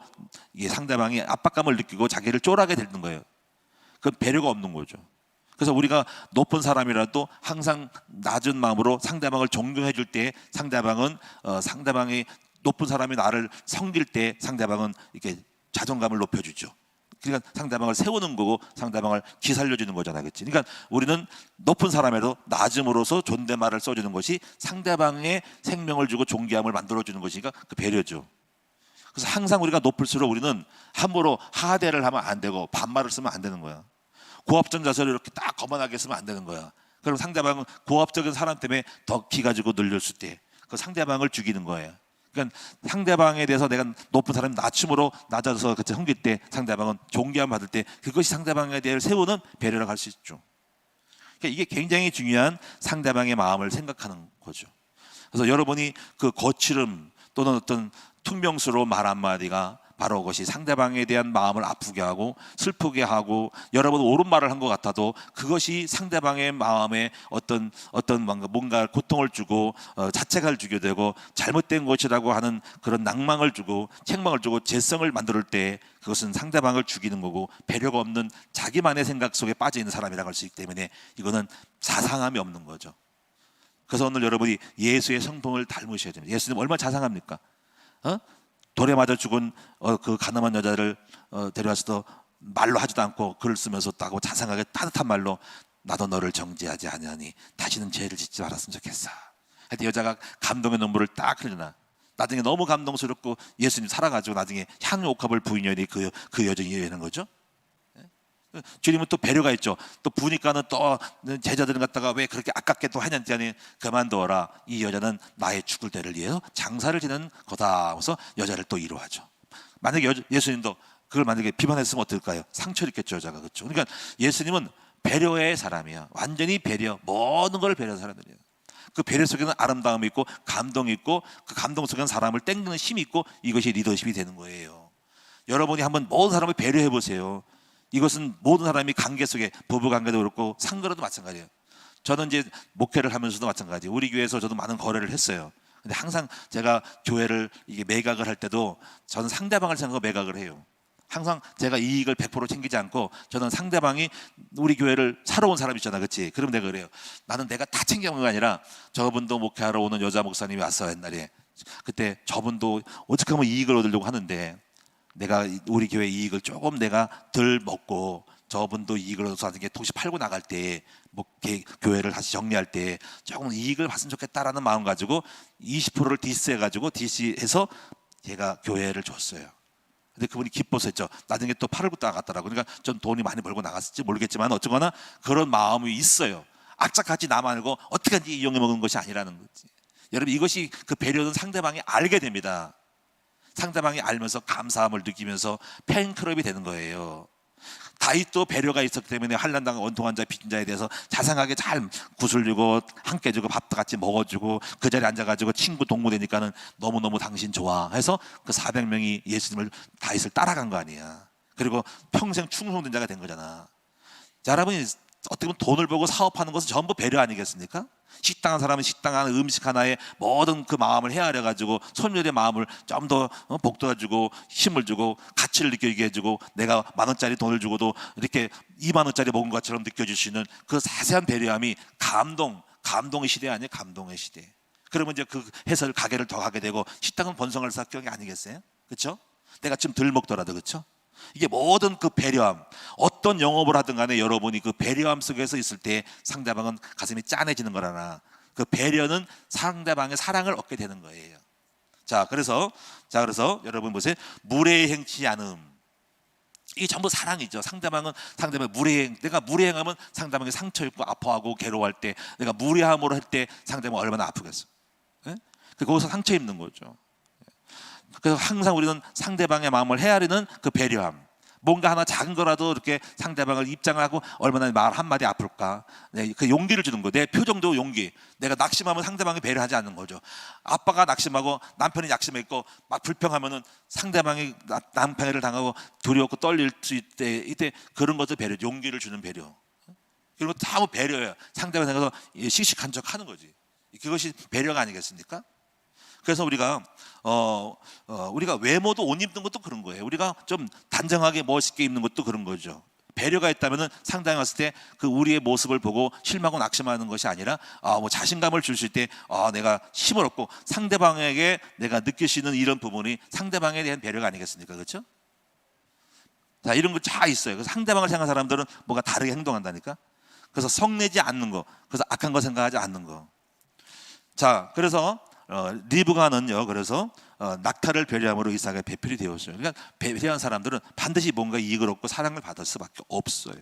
이게 상대방이 압박감을 느끼고 자기를 쫄하게 되는 거예요. 그건 배려가 없는 거죠. 그래서 우리가 높은 사람이라도 항상 낮은 마음으로 상대방을 존경해 줄 때 상대방은 상대방이 높은 사람이 나를 섬길 때 상대방은 이렇게 자존감을 높여주죠. 그러니까 상대방을 세우는 거고 상대방을 기살려주는 거잖아요. 그치? 그러니까 우리는 높은 사람에도 낮음으로써 존댓말을 써주는 것이 상대방의 생명을 주고 존귀함을 만들어주는 것이니까 그 배려죠. 그래서 항상 우리가 높을수록 우리는 함부로 하대를 하면 안 되고 반말을 쓰면 안 되는 거야. 고압적인 자세를 이렇게 딱 거만하게 쓰면 안 되는 거야. 그럼 상대방은 고압적인 사람 때문에 더 기 가지고 늘렸을 때 그 상대방을 죽이는 거예요. 그러니까 상대방에 대해서 내가 높은 사람이 낮춤으로 낮아져서 같이 섬길 때 상대방은 존귀함 받을 때 그것이 상대방에 대해 세우는 배려라고 할 수 있죠. 그러니까 이게 굉장히 중요한 상대방의 마음을 생각하는 거죠. 그래서 여러분이 그 거칠음 또는 어떤 퉁명스러운 말 한마디가 바로 그것이 상대방에 대한 마음을 아프게 하고 슬프게 하고 여러분 옳은 말을 한 것 같아도 그것이 상대방의 마음에 어떤 뭔가 고통을 주고 자책을 주게 되고 잘못된 것이라고 하는 그런 낭망을 주고 책망을 주고 재성을 만들 때 그것은 상대방을 죽이는 거고 배려가 없는 자기만의 생각 속에 빠져 있는 사람이라고 할 수 있기 때문에 이거는 자상함이 없는 거죠. 그래서 오늘 여러분이 예수의 성품을 닮으셔야 됩니다. 예수님 얼마나 자상합니까? 돌에 맞아 죽은 그 가늠한 여자를 데려와서도 말로 하지도 않고 글을 쓰면서 따고 자상하게 따뜻한 말로 나도 너를 정죄하지 아니하니 다시는 죄를 짓지 말았으면 좋겠어. 하여튼 여자가 감동의 눈물을 딱 흘리나 나중에 너무 감동스럽고 예수님 살아가지고 나중에 향유옥합을 부인하니 그 여정이 되는 거죠. 주님은 또 배려가 있죠. 또 부니까는 또 제자들은 갖다가 왜 그렇게 아깝게 또 하냐니 그만둬라. 이 여자는 나의 죽을 때를 위해서 장사를 지는 거다 하면서 여자를 또 위로하죠. 만약에 예수님도 그걸 만약에 비판했으면 어떨까요? 상처를 입겠죠, 여자가. 그렇죠. 그러니까 예수님은 배려의 사람이야. 완전히 배려, 모든 걸 배려하는 사람들이에요. 그 배려 속에는 아름다움이 있고 감동이 있고 그 감동 속에는 사람을 땡기는 힘이 있고 이것이 리더십이 되는 거예요. 여러분이 한번 모든 사람을 배려해 보세요. 이것은 모든 사람이 관계 속에 부부 관계도 그렇고 상거래도 마찬가지예요. 저는 이제 목회를 하면서도 마찬가지예요. 우리 교회에서 저도 많은 거래를 했어요. 근데 항상 제가 교회를 이게 매각을 할 때도 저는 상대방을 생각하고 매각을 해요. 항상 제가 이익을 100% 챙기지 않고 저는 상대방이 우리 교회를 사러 온 사람 있잖아, 그렇지? 그럼 내가 그래요. 나는 내가 다 챙겨온 게 아니라 저분도 목회하러 오는 여자 목사님이 왔어 옛날에. 그때 저분도 어떻게 하면 이익을 얻으려고 하는데 내가 우리 교회 이익을 조금 내가 덜 먹고 저분도 이익을 얻어서 나중에 통시 팔고 나갈 때 뭐 교회를 다시 정리할 때 조금 이익을 봤으면 좋겠다라는 마음 가지고 20%를 디스해가지고 디스해서 제가 교회를 줬어요. 근데 그분이 기뻐서 했죠. 나중에 또 팔고 나갔더라고. 그러니까 좀 돈이 많이 벌고 나갔을지 모르겠지만 어쨌거나 그런 마음이 있어요. 악착같이 남 알고 어떻게 하는지 이용해 먹은 것이 아니라는 거지. 여러분, 이것이 그 배려는 상대방이 알게 됩니다. 상대방이 알면서 감사함을 느끼면서 팬클럽이 되는 거예요. 다윗도 배려가 있었기 때문에 환난당한 원통한 자 빚진 자에 대해서 자상하게 잘 구슬 주고 함께 주고 밥도 같이 먹어주고 그 자리에 앉아가지고 친구 동무 되니까는 너무너무 당신 좋아 해서 그 400명이 예수님을 다윗을 따라간 거 아니야. 그리고 평생 충성된 자가 된 거잖아. 자, 여러분이 어떻게 보면 돈을 벌고 사업하는 것은 전부 배려 아니겠습니까? 식당한 사람은 식당하는 음식 하나에 모든 그 마음을 헤아려 가지고 손님들의 마음을 좀 더 복돋아주고 힘을 주고 가치를 느끼게 해주고 내가 10,000원짜리 돈을 주고도 이렇게 20,000원짜리 먹은 것처럼 느껴질 수 있는 그 자세한 배려함이 감동의 시대 아니에요? 감동의 시대. 그러면 이제 그 해설 가게를 더 가게 되고 식당은 번성할 수밖에 아니겠어요? 그렇죠? 내가 좀 덜 먹더라도. 그렇죠? 이게 모든 그 배려함, 어떤 영업을 하든 간에 여러분이 그 배려함 속에서 있을 때 상대방은 가슴이 짠해지는 거라나, 그 배려는 상대방의 사랑을 얻게 되는 거예요. 자, 그래서 여러분 보세요. 무례 행치 않음. 이게 전부 사랑이죠. 상대방은 내가 무례행하면 상대방이 상처 입고 아파하고 괴로워할 때, 내가 무례함으로 할 때 상대방은 얼마나 아프겠어. 예? 거기서 상처 입는 거죠. 그래서 항상 우리는 상대방의 마음을 헤아리는 그 배려함, 뭔가 하나 작은 거라도 이렇게 상대방을 입장을 하고 얼마나 말 한마디 아플까, 그 용기를 주는 거. 내 표정도 용기. 내가 낙심하면 상대방이 배려하지 않는 거죠. 아빠가 낙심하고 남편이 낙심했고 막 불평하면은 상대방이 남편을 당하고 두려웠고 떨릴 수 있대. 이때 그런 것도 배려, 용기를 주는 배려. 그리고 다 배려예요. 상대방 생각해서 씩씩한 척 하는 거지. 그것이 배려가 아니겠습니까? 그래서 우리가 외모도 옷 입는 것도 그런 거예요. 우리가 좀 단정하게 멋있게 입는 것도 그런 거죠. 배려가 있다면은 상대방 왔을 때 그 우리의 모습을 보고 실망하고 낙심하는 것이 아니라 뭐 자신감을 줄 수 있을 때 내가 힘을 얻고 상대방에게 내가 느낄 수 있는 이런 부분이 상대방에 대한 배려가 아니겠습니까? 그렇죠? 자, 이런 거 다 있어요. 그래서 상대방을 생각하는 사람들은 뭔가 다르게 행동한다니까. 그래서 성내지 않는 거, 그래서 악한 거 생각하지 않는 거. 자, 그래서 리브가는요, 그래서 낙타를 배려함으로 이삭에 배필이 되었어요. 그러니까 배려한 사람들은 반드시 뭔가 이익을 얻고 사랑을 받을 수밖에 없어요.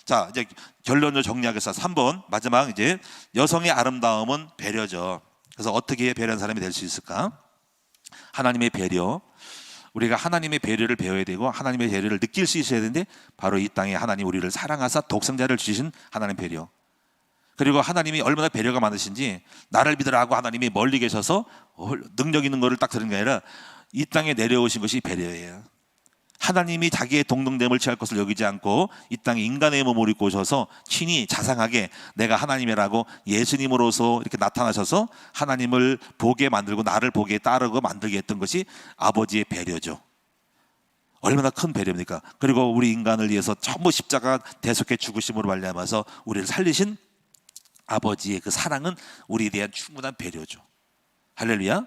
자, 이제 결론을 정리하겠습니다. 3번 마지막, 이제 여성의 아름다움은 배려죠. 그래서 어떻게 배려한 사람이 될 수 있을까? 하나님의 배려. 우리가 하나님의 배려를 배워야 되고 하나님의 배려를 느낄 수 있어야 되는데, 바로 이 땅에 하나님 우리를 사랑하사 독생자를 주신 하나님 배려. 그리고 하나님이 얼마나 배려가 많으신지, 나를 믿으라고 하나님이 멀리 계셔서 능력 있는 거를 딱 들은 게 아니라 이 땅에 내려오신 것이 배려예요. 하나님이 자기의 동등됨을 취할 것을 여기지 않고 이 땅에 인간의 몸을 입고 오셔서 친히 자상하게 내가 하나님이라고 예수님으로서 이렇게 나타나셔서 하나님을 보게 만들고 나를 보게 따르고 만들게 했던 것이 아버지의 배려죠. 얼마나 큰 배려입니까? 그리고 우리 인간을 위해서 전부 십자가 대속해 죽으심으로 말미암아서 우리를 살리신 아버지의 그 사랑은 우리에 대한 충분한 배려죠. 할렐루야.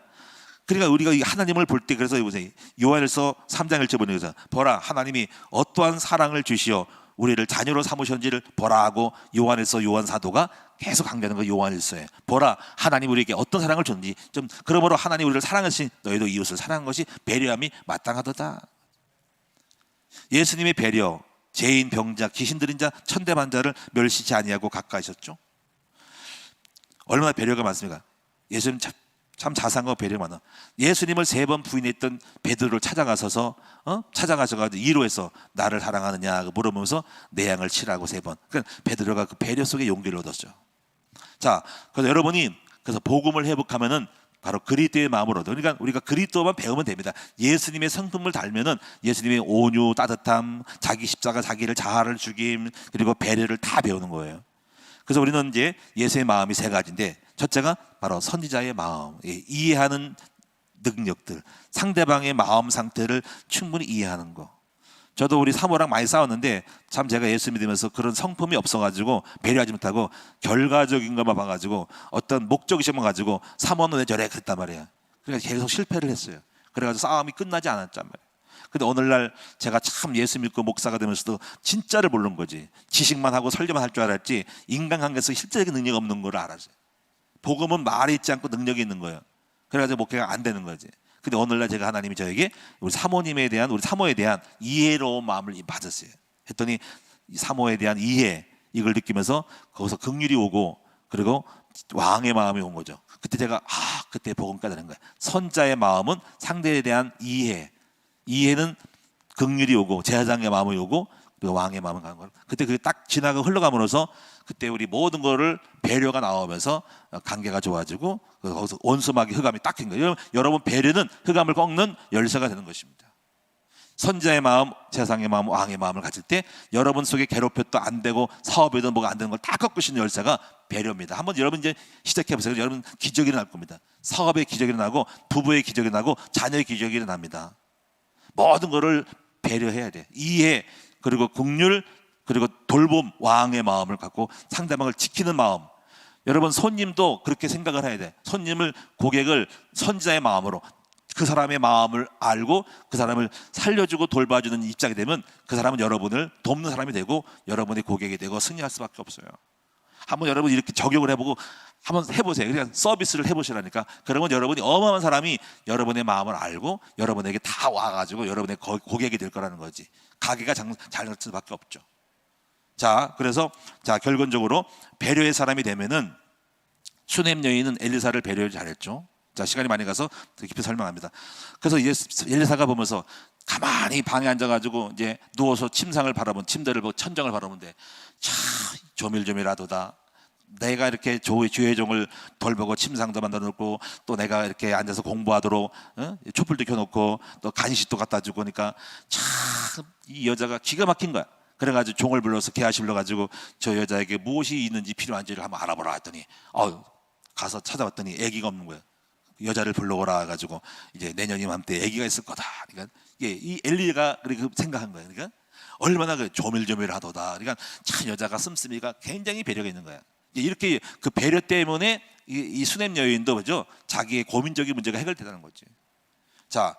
그러니까 우리가 하나님을 볼 때, 그래서 보세요, 요한일서 3장 1절 보는 거죠. 보라, 하나님이 어떠한 사랑을 주시어 우리를 자녀로 삼으셨는지를 보라 하고, 요한일서 요한 사도가 계속 강조하는 거 요한일서에. 보라, 하나님 우리에게 어떤 사랑을 줬는지. 좀 그러므로 하나님 우리를 사랑하신 너희도 이웃을 사랑한 것이 배려함이 마땅하도다. 예수님의 배려, 죄인, 병자, 귀신 들린 자, 천대만자를 멸시치 아니하고 가까이셨죠. 얼마나 배려가 많습니까? 예수님 참 자상하고 배려 많아. 예수님을 3번 부인했던 베드로를 찾아가셔서 위로해서 나를 사랑하느냐 물어보면서 내 양을 치라고 3번. 그러니까 베드로가 그 배려 속에 용기를 얻었죠. 자, 그래서 여러분이 그래서 복음을 회복하면은 바로 그리스도의 마음으로, 그러니까 우리가 그리스도만 배우면 됩니다. 예수님의 성품을 닮으면은 예수님의 온유, 따뜻함, 자기 십자가, 자기를 자아를 죽임, 그리고 배려를 다 배우는 거예요. 그래서 우리는 이제 예수의 마음이 3가지인데, 첫째가 바로 선지자의 마음, 이해하는 능력들, 상대방의 마음 상태를 충분히 이해하는 거. 저도 우리 사모랑 많이 싸웠는데 참 제가 예수 믿으면서 그런 성품이 없어가지고 배려하지 못하고 결과적인 것만 봐가지고 어떤 목적의식만 가지고 사모는 왜 저래 그랬단 말이에요. 그러니까 계속 실패를 했어요. 그래가지고 싸움이 끝나지 않았단 말이에요. 근데 오늘날 제가 참 예수 믿고 목사가 되면서도 진짜를 모르는 거지. 지식만 하고 설교만 할 줄 알았지 인간관계에서 실제적인 능력이 없는 걸 알았어요. 복음은 말이 있지 않고 능력이 있는 거예요. 그래가지고 목회가 안 되는 거지. 근데 오늘날 제가 하나님이 저에게 우리 사모에 대한 이해로운 마음을 받았어요. 했더니 사모에 대한 이해, 이걸 느끼면서 거기서 긍휼이 오고, 그리고 왕의 마음이 온 거죠. 그때 제가 그때 복음 깨달은 거예요. 선자의 마음은 상대에 대한 이해는 긍휼이 오고 제사장의 마음이 오고 그리고 왕의 마음을 가는 거예요. 그때 그게 딱 지나가 흘러감으로써 그때 우리 모든 거를 배려가 나오면서 관계가 좋아지고 거기서 원수마귀 흑암이 딱 낀 거예요. 여러분 배려는 흑암을 꺾는 열쇠가 되는 것입니다. 선자의 마음, 제사장의 마음, 왕의 마음을 가질 때 여러분 속에 괴롭혀도 안 되고 사업에도 뭐가 안 되는 걸 다 꺾으시는 열쇠가 배려입니다. 한번 여러분 이제 시작해 보세요. 여러분 기적이 일어날 겁니다. 사업의 기적이 일어나고 부부의 기적이 일어나고 자녀의 기적이 일어납니다. 모든 거를 배려해야 돼. 이해, 그리고 긍휼, 그리고 돌봄, 왕의 마음을 갖고 상대방을 지키는 마음. 여러분 손님도 그렇게 생각을 해야 돼. 고객을 선지자의 마음으로, 그 사람의 마음을 알고 그 사람을 살려주고 돌봐주는 입장이 되면 그 사람은 여러분을 돕는 사람이 되고 여러분의 고객이 되고 승리할 수밖에 없어요. 한번 여러분 이렇게 적용을 해보고 한번 해보세요. 그냥 서비스를 해보시라니까. 그러면 여러분이 어마어마한 사람이 여러분의 마음을 알고 여러분에게 다 와가지고 여러분의 고객이 될 거라는 거지. 가게가 잘 될 수밖에 없죠. 자, 그래서 결론적으로 배려의 사람이 되면은 수넴 여인은 엘리사를 배려를 잘했죠. 자, 시간이 많이 가서 더 깊이 설명합니다. 그래서 엘리사가 보면서 가만히 방에 앉아가지고 이제 누워서 침대를 보고 천정을 바라보는데 참 조밀조밀하도다. 내가 이렇게 주의 종을 돌보고 침상도 만들어 놓고 또 내가 이렇게 앉아서 공부하도록 촛불도 켜놓고 또 간식도 갖다 주고 그러니까 참 이 여자가 기가 막힌 거야. 그래가지고 종을 불러서 개아시 불러가지고 저 여자에게 무엇이 있는지 필요한지를 한번 알아보라 했더니 가서 찾아봤더니 아기가 없는 거야. 여자를 불러오라 해가지고 이제 내년 이맘때 아기가 있을 거다. 그러니까 이 엘리가 그렇게 생각한 거야. 그러니까 얼마나 조밀조밀하도다. 그러니까 참 여자가 씀씀이가 굉장히 배려가 있는 거야. 이렇게 그 배려 때문에 이 수넴 여인도 그죠? 자기의 고민적인 문제가 해결되다는 거지. 자,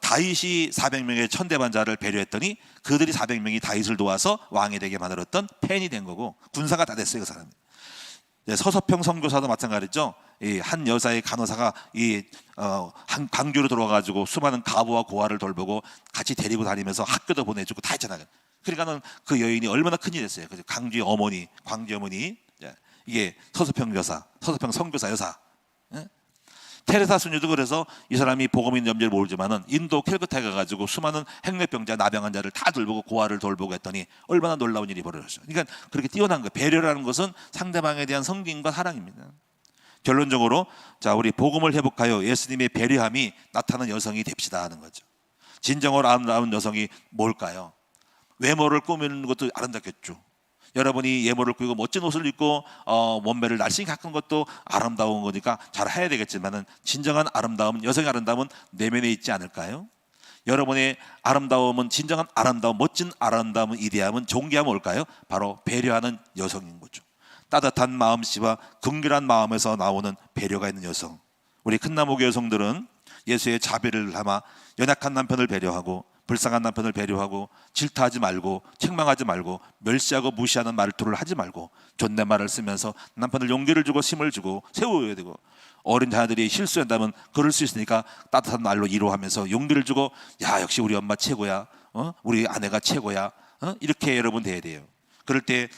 다윗이 400명의 천대반자를 배려했더니 그들이 400명이 다윗을 도와서 왕이 되게 만들었던 팬이 된 거고 군사가 다 됐어요, 그 사람이. 서서평 선교사도 마찬가지죠. 이 한 여자의 간호사가 한 광주로 들어와가지고 수많은 가부와 고아를 돌보고 같이 데리고 다니면서 학교도 보내주고 다 했잖아요. 그러니까는 그 여인이 얼마나 큰일이 됐어요. 그래서 광주의 어머니 이게 서서평 선교사 여사. 테레사 수녀도 그래서 이 사람이 복음인 점지를 모르지만은 인도 캘커타에 가가지고 수많은 행렬병자, 나병 환자를 다 돌보고 고아를 돌보고 했더니 얼마나 놀라운 일이 벌어졌어요. 그러니까 그렇게 뛰어난 거예요. 배려라는 것은 상대방에 대한 섬김과 사랑입니다. 결론적으로 우리 복음을 회복하여 예수님의 배려함이 나타나는 여성이 됩시다 하는 거죠. 진정으로 아름다운 여성이 뭘까요? 외모를 꾸미는 것도 아름답겠죠. 여러분이 외모를 꾸미고 멋진 옷을 입고 몸매를 날씬히 가꾸는 것도 아름다운 거니까 잘 해야 되겠지만은 진정한 아름다움은, 여성의 아름다움은 내면에 있지 않을까요? 여러분의 아름다움은, 진정한 아름다움, 멋진 아름다움은, 이데함은, 존귀함은 뭘까요? 바로 배려하는 여성인 거죠. 따뜻한 마음씨와 긍휼한 마음에서 나오는 배려가 있는 여성. 우리 큰나무교 여성들은 예수의 자비를 담아 연약한 남편을 배려하고 불쌍한 남편을 배려하고 질타하지 말고 책망하지 말고 멸시하고 무시하는 말투를 하지 말고 존댓말을 쓰면서 남편을 용기를 주고 힘을 주고 세워야 되고, 어린 자녀들이 실수한다면 그럴 수 있으니까 따뜻한 말로 위로하면서 용기를 주고 야 역시 우리 엄마 최고야, 우리 아내가 최고야, 이렇게 여러분 돼야 돼요. 그럴 때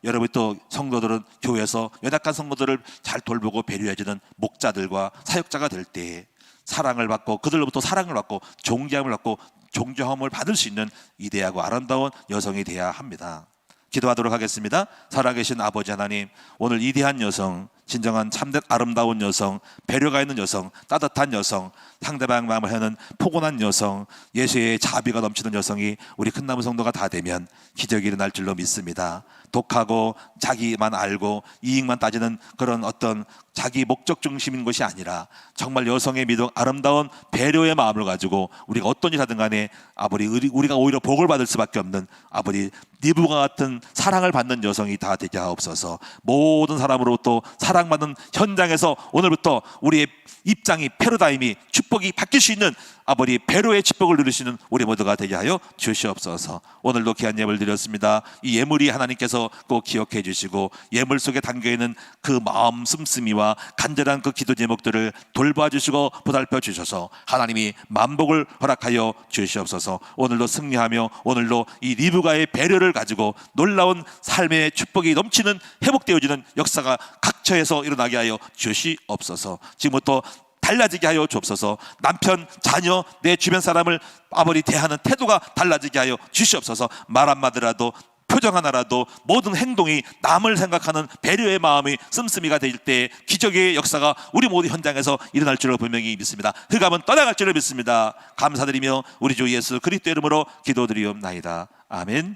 여러분 또 성도들은 교회에서 연약한 성도들을 잘 돌보고 배려해주는 목자들과 사역자가 될 때 사랑을 받고 그들로부터 사랑을 받고 존귀함을 받고 존경함을 받을 수 있는 위대하고 아름다운 여성이 되어야 합니다. 기도하도록 하겠습니다. 살아계신 아버지 하나님, 오늘 위대한 여성, 진정한 참된 아름다운 여성, 배려가 있는 여성, 따뜻한 여성, 상대방 마음을 하는 포근한 여성, 예수의 자비가 넘치는 여성이 우리 큰나무 성도가 다 되면 기적이 일어날 줄로 믿습니다. 독하고 자기만 알고 이익만 따지는 그런 어떤 자기 목적 중심인 것이 아니라 정말 여성의 믿음, 아름다운 배려의 마음을 가지고 우리가 어떤 일 하든 간에 아버지 우리가 오히려 복을 받을 수밖에 없는 아버지 니부가 같은 받는 사랑을 받는 여성이 다 되게 하옵소서. 모든 사람으로부터 사랑받는 현장에서 오늘부터 우리의 입장이 패러다임이 축복이 바뀔 수 있는 아버지 배로의 축복을 누리시는 우리 모두가 되게 하여 주시옵소서. 오늘도 귀한 예물 드렸습니다. 이 예물이 하나님께서 꼭 기억해 주시고 예물 속에 담겨있는 그 마음 씀씀이와 간절한 그 기도 제목들을 돌봐 주시고 보살펴 주셔서 하나님이 만복을 허락하여 주시옵소서. 오늘도 승리하며 오늘도 이 리브가의 배려를 가지고 놀라운 삶의 축복이 넘치는 회복되어지는 역사가 각처에서 일어나게 하여 주시옵소서. 지금부터 달라지게 하여 주옵소서. 남편, 자녀, 내 주변 사람을 아버지 대하는 태도가 달라지게 하여 주시옵소서. 말 한마디라도 표정 하나라도 모든 행동이 남을 생각하는 배려의 마음이 씀씀이가 될 때 기적의 역사가 우리 모두 현장에서 일어날 줄을 분명히 믿습니다. 흑암은 떠나갈 줄을 믿습니다. 감사드리며 우리 주 예수 그리스도 이름으로 기도드리옵나이다. 아멘.